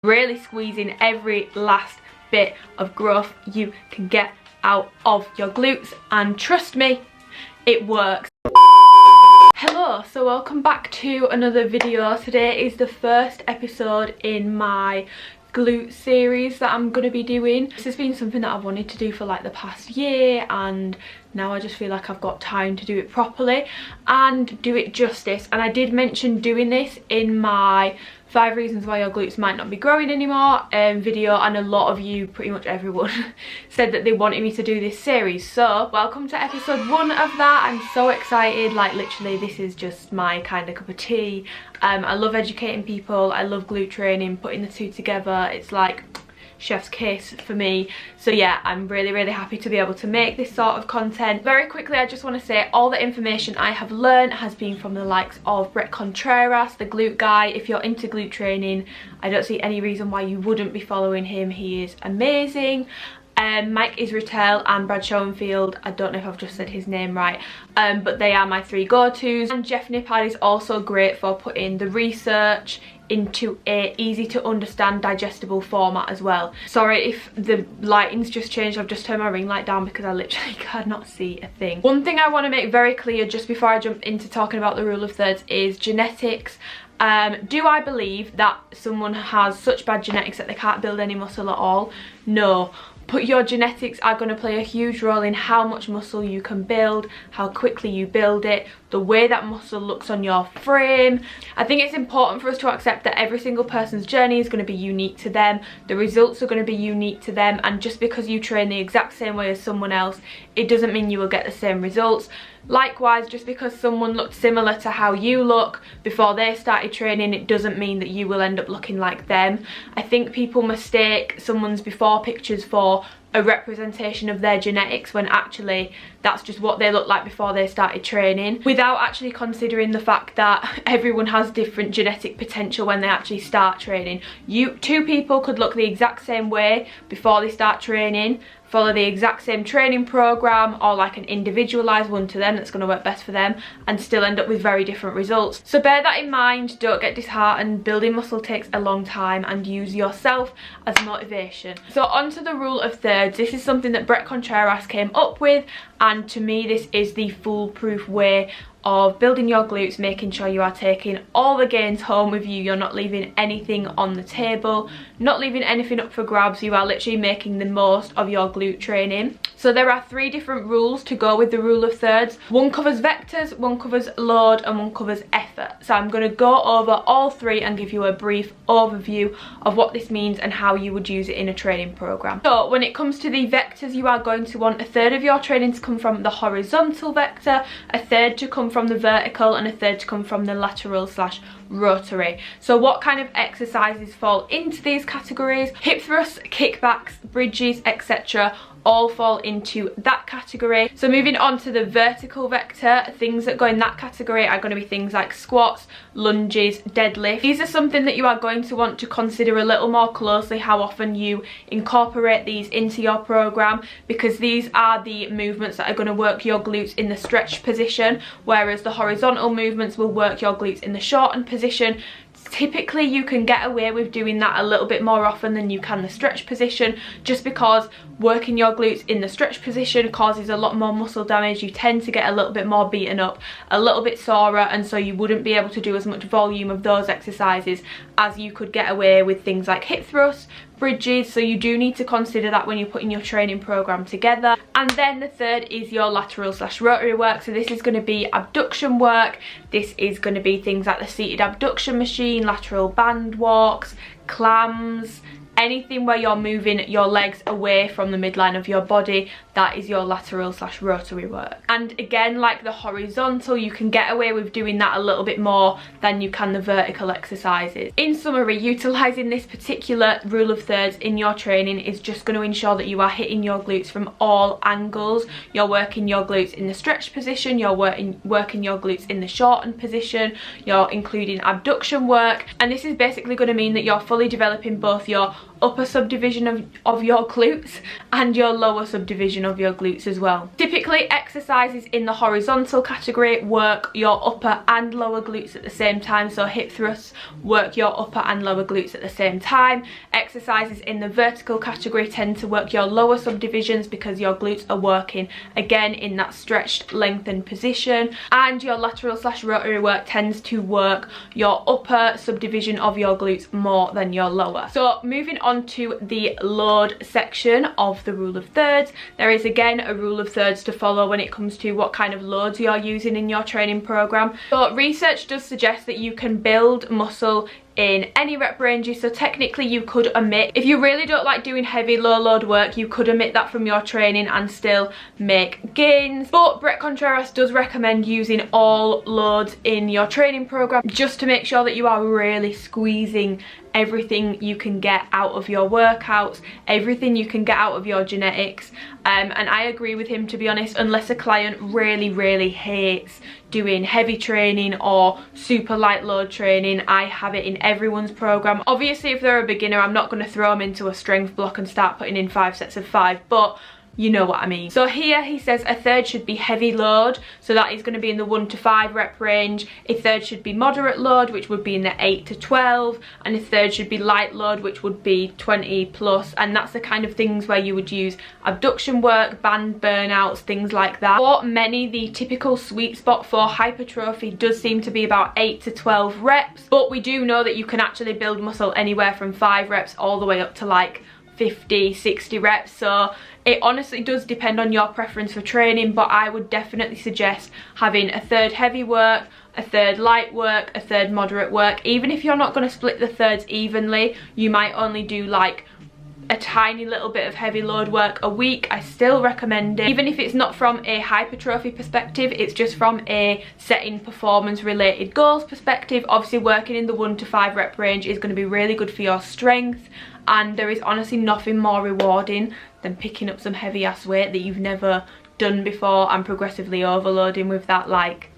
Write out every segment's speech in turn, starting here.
really squeezing every last bit of growth you can get out of your glutes, and trust me, it works. Hello, so welcome back to another video. Today is the first episode in my glute series that I'm going to be doing. This has been something that I've wanted to do for like the past year, and now I just feel like I've got time to do it properly and do it justice. And I did mention doing this in my 5 reasons why your glutes might not be growing anymore video, and a lot of you, pretty much everyone, said that they wanted me to do this series. So welcome to episode 1 of that. I'm so excited, like literally this is just my kind of cup of tea. I love educating people, I love glute training, putting the two together, it's like chef's kiss for me. So yeah, I'm really happy to be able to make this sort of content. Very quickly, I just want to say all the information I have learned has been from the likes of Bret Contreras, the glute guy. If you're into glute training, I don't see any reason why you wouldn't be following him. He is amazing. Mike Israel and Brad Schoenfield, I don't know if I've just said his name right, but they are my 3 go-tos. And Jeff Nippard is also great for putting the research into a easy to understand, digestible format as well. Sorry if the lighting's just changed, I've just turned my ring light down because I literally cannot see a thing. One thing I want to make very clear just before I jump into talking about the rule of thirds is genetics. Do I believe that someone has such bad genetics that they can't build any muscle at all? No. But your genetics are going to play a huge role in how much muscle you can build, how quickly you build it, the way that muscle looks on your frame. I think it's important for us to accept that every single person's journey is going to be unique to them. The results are going to be unique to them, and just because you train the exact same way as someone else, it doesn't mean you will get the same results. Likewise, just because someone looked similar to how you look before they started training, it doesn't mean that you will end up looking like them. I think people mistake someone's before pictures for a representation of their genetics, when actually that's just what they look like before they started training, without actually considering the fact that everyone has different genetic potential when they actually start training. Two people could look the exact same way before they start training, follow the exact same training program or like an individualized one to them that's going to work best for them, and still end up with very different results. So bear that in mind, don't get disheartened. Building muscle takes a long time, and use yourself as motivation. So onto the rule of thirds. This is something that Bret Contreras came up with, and to me this is the foolproof way of building your glutes, making sure you are taking all the gains home with you. You're not leaving anything on the table, not leaving anything up for grabs. You are literally making the most of your glute training. So there are 3 different rules to go with the rule of thirds. One covers vectors, one covers load, and one covers effort. So I'm going to go over all 3 and give you a brief overview of what this means and how you would use it in a training program. So when it comes to the vectors, you are going to want 1/3 of your training to come from the horizontal vector, 1/3 to come from the vertical, and 1/3 to come from the lateral / rotary. So what kind of exercises fall into these categories? Hip thrusts, kickbacks, bridges, etc. all fall into that category. So moving on to the vertical vector, things that go in that category are going to be things like squats, lunges, deadlift. These are something that you are going to want to consider a little more closely, how often you incorporate these into your program, because these are the movements that are going to work your glutes in the stretched position, whereas the horizontal movements will work your glutes in the shortened position. Typically you can get away with doing that a little bit more often than you can the stretch position, just because working your glutes in the stretch position causes a lot more muscle damage. You tend to get a little bit more beaten up, a little bit sorer, and so you wouldn't be able to do as much volume of those exercises as you could get away with things like hip thrusts, bridges. So you do need to consider that when you're putting your training program together. And then the 3rd is your lateral / rotary work. So this is going to be abduction work. This is going to be things like the seated abduction machine, lateral band walks, clams, anything where you're moving your legs away from the midline of your body. That is your lateral / rotary work. And again, like the horizontal, you can get away with doing that a little bit more than you can the vertical exercises. In summary, utilizing this particular rule of thirds in your training is just going to ensure that you are hitting your glutes from all angles. You're working your glutes in the stretched position, you're working your glutes in the shortened position, you're including abduction work, and this is basically going to mean that you're fully developing both your upper subdivision of your glutes and your lower subdivision of your glutes as well. Typically exercises in the horizontal category work your upper and lower glutes at the same time, so hip thrusts work your upper and lower glutes at the same time. Exercises in the vertical category tend to work your lower subdivisions because your glutes are working again in that stretched, lengthened position, and your lateral/rotary work tends to work your upper subdivision of your glutes more than your lower. So moving on to the load section of the rule of thirds, there is again a rule of thirds to follow when it comes to what kind of loads you are using in your training program. So research does suggest that you can build muscle in any rep ranges, so technically you could omit, if you really don't like doing heavy low load work, you could omit that from your training and still make gains. But Bret Contreras does recommend using all loads in your training program just to make sure that you are really squeezing everything you can get out of your workouts, everything you can get out of your genetics. And I agree with him, to be honest, unless a client really hates doing heavy training or super light load training, I have it in everyone's program. Obviously if they're a beginner, I'm not going to throw them into a strength block and start putting in 5 sets of 5, but you know what I mean. So here he says a third should be heavy load, so that is going to be in the 1 to 5 rep range. A third should be moderate load, which would be in the 8 to 12, and a third should be light load, which would be 20 plus, and that's the kind of things where you would use abduction work, band burnouts, things like that. For many, the typical sweet spot for hypertrophy does seem to be about 8 to 12 reps, but we do know that you can actually build muscle anywhere from 5 reps all the way up to like 50, 60 reps, so it honestly does depend on your preference for training, but I would definitely suggest having a third heavy work, a third light work, a third moderate work. Even if you're not going to split the thirds evenly, you might only do like a tiny little bit of heavy load work a week, I still recommend it. Even if it's not from a hypertrophy perspective, it's just from a setting performance related goals perspective. Obviously working in the 1 to 5 rep range is going to be really good for your strength, and there is honestly nothing more rewarding than picking up some heavy ass weight that you've never done before and progressively overloading with that, like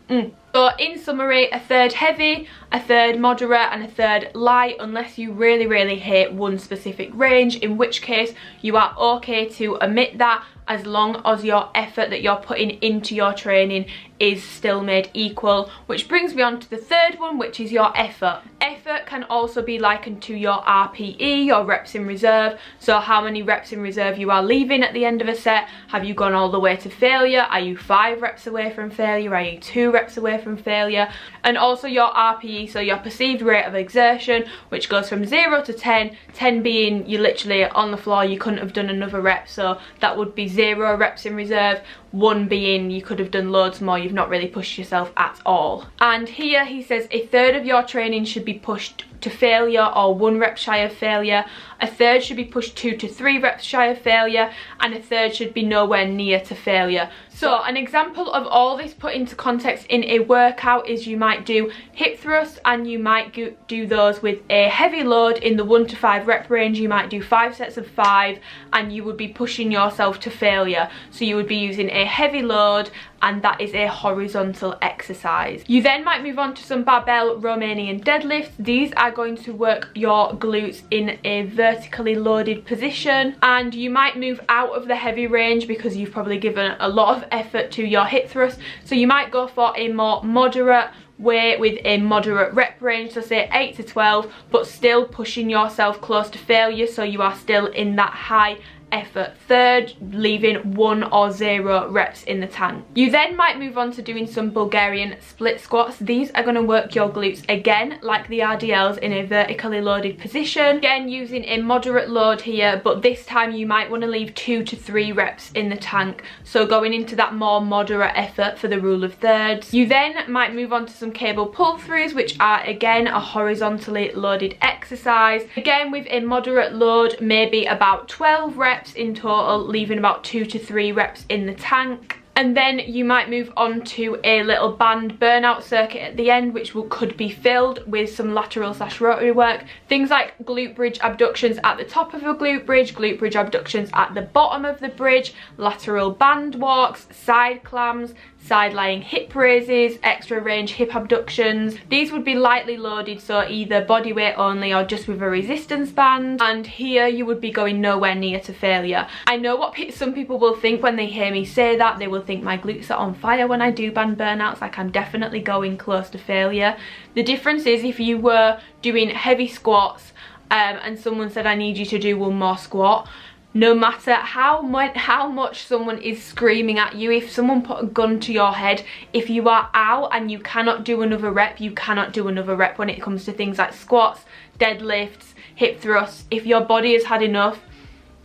So in summary, a third heavy, a third moderate and a third light, unless you really hate one specific range, in which case you are okay to omit that as long as your effort that you're putting into your training is still made equal. Which brings me on to the third one, which is your effort. Effort can also be likened to your RPE, your reps in reserve. So how many reps in reserve you are leaving at the end of a set. Have you gone all the way to failure? Are you 5 reps away from failure? Are you 2 reps away from failure? And also your RPE, so your perceived rate of exertion, which goes from 0 to 10, 10 being you're literally on the floor, you couldn't have done another rep, so that would be 0 reps in reserve, 1 being you could have done loads more, you've not really pushed yourself at all. And here he says a third of your training should be pushed to failure or 1 rep shy of failure, a third should be pushed 2 to 3 reps shy of failure, and a third should be nowhere near to failure. So an example of all this put into context in a workout is you might do hip thrusts, and you might do those with a heavy load in the 1 to 5 rep range. You might do 5 sets of 5 and you would be pushing yourself to failure. So you would be using a heavy load, and that is a horizontal exercise. You then might move on to some barbell Romanian deadlifts. These are going to work your glutes in a vertically loaded position, and you might move out of the heavy range because you've probably given a lot of effort to your hip thrust. So you might go for a more moderate weight with a moderate rep range, so say 8 to 12, but still pushing yourself close to failure, so you are still in that high effort third, leaving 1 or 0 reps in the tank. You then might move on to doing some Bulgarian split squats. These are going to work your glutes again like the RDLs in a vertically loaded position, again using a moderate load here, but this time you might want to leave 2 to 3 reps in the tank, so going into that more moderate effort for the rule of thirds. You then might move on to some cable pull throughs, which are again a horizontally loaded exercise, again with a moderate load, maybe about 12 reps in total, leaving about 2 to 3 reps in the tank. And then you might move on to a little band burnout circuit at the end, which could be filled with some lateral / rotary work. Things like glute bridge abductions at the top of a glute bridge abductions at the bottom of the bridge, lateral band walks, side clams, side lying hip raises, extra range hip abductions. These would be lightly loaded, so either body weight only or just with a resistance band. And here you would be going nowhere near to failure. I know what some people will think when they hear me say that. They will think my glutes are on fire when I do band burnouts, like I'm definitely going close to failure. The difference is if you were doing heavy squats and someone said I need you to do one more squat, no matter how much someone is screaming at you, if someone put a gun to your head, if you are out and you cannot do another rep, you cannot do another rep when it comes to things like squats, deadlifts, hip thrusts. If your body has had enough,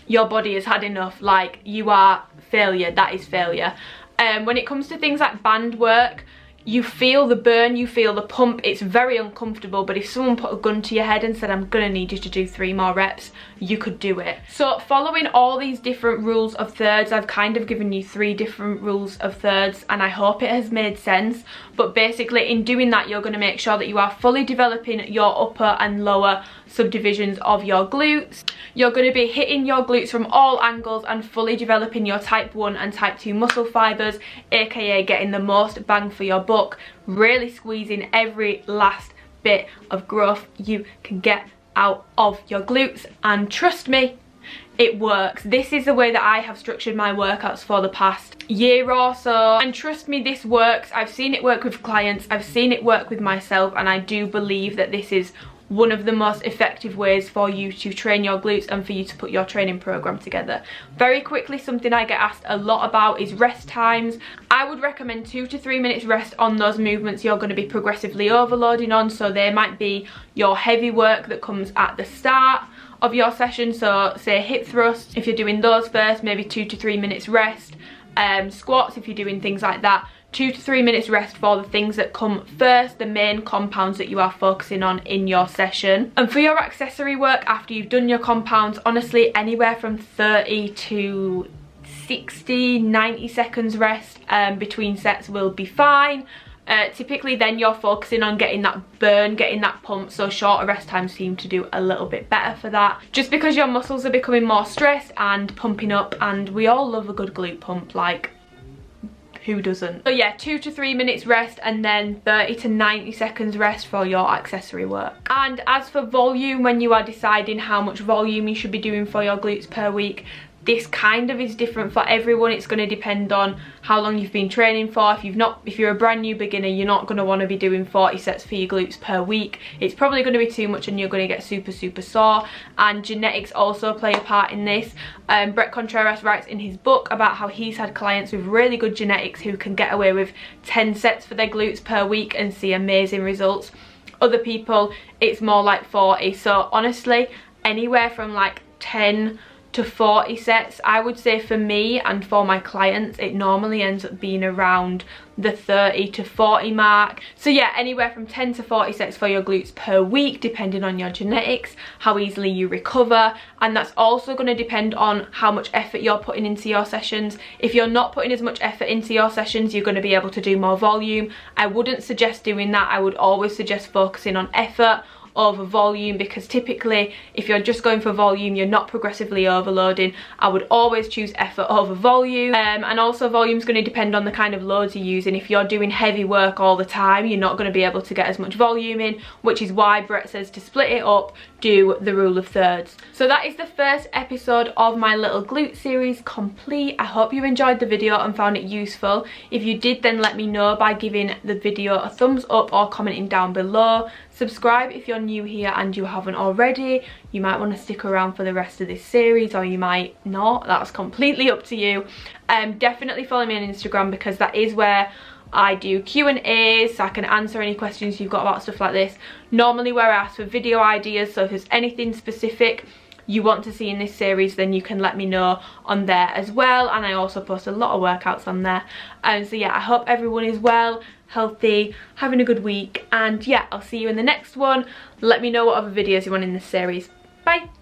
your body has had enough. Like, you are failure. That is failure. When it comes to things like band work, you feel the burn, you feel the pump. It's very uncomfortable, but if someone put a gun to your head and said, I'm gonna need you to do 3 more reps, you could do it. So following all these different rules of thirds, I've kind of given you 3 different rules of thirds, and I hope it has made sense. But basically in doing that, you're gonna make sure that you are fully developing your upper and lower subdivisions of your glutes. You're going to be hitting your glutes from all angles and fully developing your type 1 and type 2 muscle fibers, aka getting the most bang for your buck, really squeezing every last bit of growth you can get out of your glutes. And trust me, it works. This is the way that I have structured my workouts for the past year or so, and trust me, this works. I've seen it work with clients, I've seen it work with myself, and I do believe that this is one of the most effective ways for you to train your glutes and for you to put your training program together. Very quickly, something I get asked a lot about is rest times. I would recommend 2 to 3 minutes rest on those movements you're going to be progressively overloading on. So they might be your heavy work that comes at the start of your session, so say hip thrusts, if you're doing those first, maybe 2 to 3 minutes rest. Squats, if you're doing things like that, 2 to 3 minutes rest for the things that come first, the main compounds that you are focusing on in your session. And for your accessory work, after you've done your compounds, honestly, anywhere from 30 to 60, 90 seconds rest between sets will be fine. Typically then you're focusing on getting that burn, getting that pump, so shorter rest times seem to do a little bit better for that, just because your muscles are becoming more stressed and pumping up, and we all love a good glute pump, like, who doesn't? So yeah, 2 to 3 minutes rest and then 30 to 90 seconds rest for your accessory work. And as for volume, when you are deciding how much volume you should be doing for your glutes per week, this kind of is different for everyone. It's going to depend on how long you've been training for. If you're a brand new beginner, you're not going to want to be doing 40 sets for your glutes per week. It's probably going to be too much and you're going to get super sore. And genetics also play a part in this. Bret Contreras writes in his book about how he's had clients with really good genetics who can get away with 10 sets for their glutes per week and see amazing results. Other people, it's more like 40. So honestly, anywhere from like 10 to 40 sets, I would say for me and for my clients, it normally ends up being around the 30 to 40 mark. So yeah, anywhere from 10 to 40 sets for your glutes per week, depending on your genetics, how easily you recover, and that's also going to depend on how much effort you're putting into your sessions. If you're not putting as much effort into your sessions, you're going to be able to do more volume. I wouldn't suggest doing that. I would always suggest focusing on effort over volume, because typically if you're just going for volume, you're not progressively overloading. I would always choose effort over volume, and also volume is going to depend on the kind of loads you're using. If you're doing heavy work all the time, you're not going to be able to get as much volume in, which is why Bret says to split it up, do the rule of thirds. So that is the first episode of my little glute series complete. I hope you enjoyed the video and found it useful. If you did, then let me know by giving the video a thumbs up or commenting down below. Subscribe if you're new here and you haven't already. You might want to stick around for the rest of this series, or you might not. That's completely up to you. Definitely follow me on Instagram, because that is where I do Q&As, so I can answer any questions you've got about stuff like this. Normally where I ask for video ideas, so if there's anything specific you want to see in this series, then you can let me know on there as well. And I also post a lot of workouts on there. So yeah, I hope everyone is well, healthy, having a good week, and yeah, I'll see you in the next one. Let me know what other videos you want in this series. Bye.